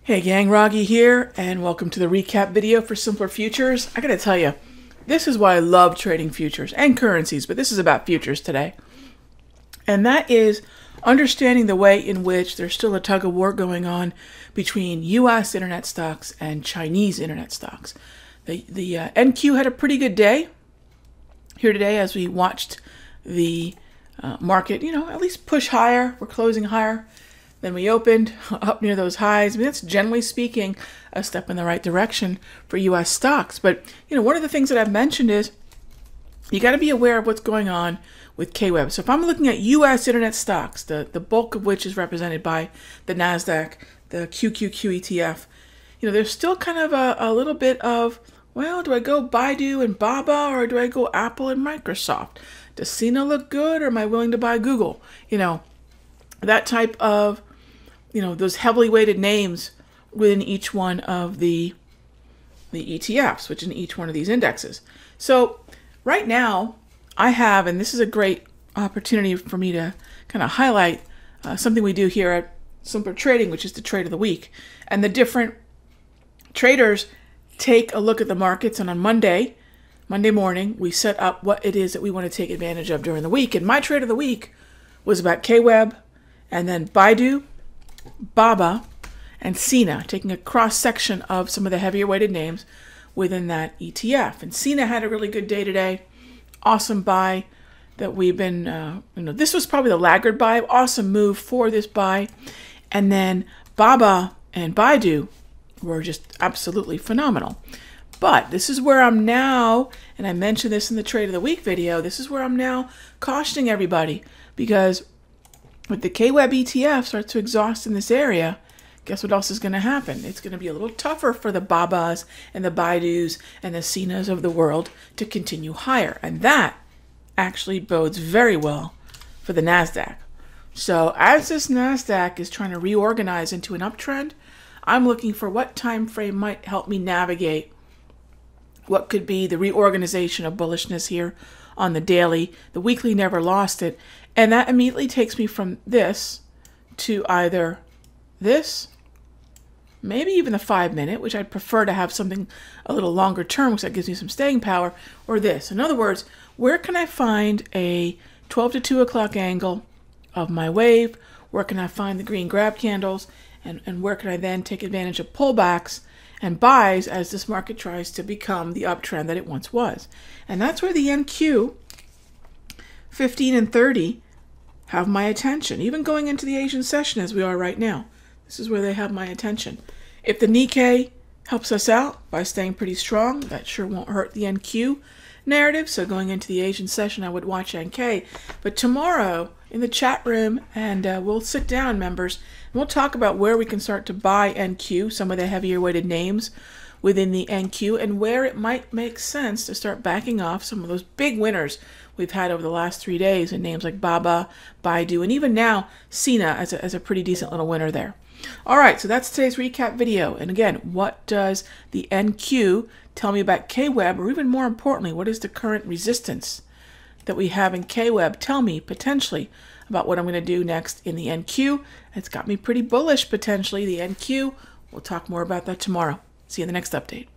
Hey gang, Raghee here, and welcome to the recap video for Simpler Futures. I gotta tell you, this is why I love trading futures and currencies, but this is about futures today. And that is understanding the way in which there's still a tug of war going on between US internet stocks and Chinese internet stocks. The NQ had a pretty good day here today as we watched the market, at least push higher. We're closing higher. Then we opened up near those highs. I mean, that's generally speaking a step in the right direction for U.S. stocks. But, one of the things that I've mentioned is you got to be aware of what's going on with KWEB. So if I'm looking at U.S. internet stocks, the bulk of which is represented by the Nasdaq, the QQQ ETF, there's still kind of a little bit of, well, do I go BIDU and BABA or do I go Apple and Microsoft? Does SINA look good or am I willing to buy Google? That type of those heavily weighted names within each one of the ETFs, which in each one of these indexes. So right now I have, and this is a great opportunity for me to kind of highlight something we do here at Simpler Trading, which is the trade of the week. And the different traders take a look at the markets, and on Monday morning, we set up what it is that we want to take advantage of during the week. And my trade of the week was about KWEB, and then BIDU, BABA, and SINA, taking a cross-section of some of the heavier weighted names within that ETF. And SINA had a really good day today. Awesome buy that we've been, this was probably the laggard buy. Awesome move for this buy. And then BABA and BIDU were just absolutely phenomenal. But this is where I'm now, and I mentioned this in the Trade of the Week video, this is where I'm now cautioning everybody, because if the KWEB ETF starts to exhaust in this area, guess what else is going to happen? It's going to be a little tougher for the BABAs and the BIDUs and the SINAs of the world to continue higher. And that actually bodes very well for the Nasdaq. So as this Nasdaq is trying to reorganize into an uptrend, I'm looking for what time frame might help me navigate what could be the reorganization of bullishness here on the daily. The weekly never lost it. And that immediately takes me from this to either this, maybe even the 5-minute, which I'd prefer to have something a little longer term because that gives me some staying power, or this. In other words, where can I find a 12 to 2 o'clock angle of my wave? Where can I find the green grab candles? And where can I then take advantage of pullbacks and buys as this market tries to become the uptrend that it once was? And that's where the NQ 15 and 30 have my attention, even going into the Asian session as we are right now. This is where they have my attention. If the Nikkei helps us out by staying pretty strong, that sure won't hurt the NQ narrative. So going into the Asian session, I would watch NK. But tomorrow in the chat room, and we'll sit down, members, and we'll talk about where we can start to buy NQ, some of the heavier weighted names within the NQ, and where it might make sense to start backing off some of those big winners we've had over the last 3 days in names like BABA, BIDU, and even now SINA as a pretty decent little winner there. All right, so that's today's recap video. And again, what does the NQ tell me about KWEB, or even more importantly, what is the current resistance that we have in KWEB tell me potentially about what I'm going to do next in the NQ? It's got me pretty bullish potentially, the NQ. We'll talk more about that tomorrow. See you in the next update.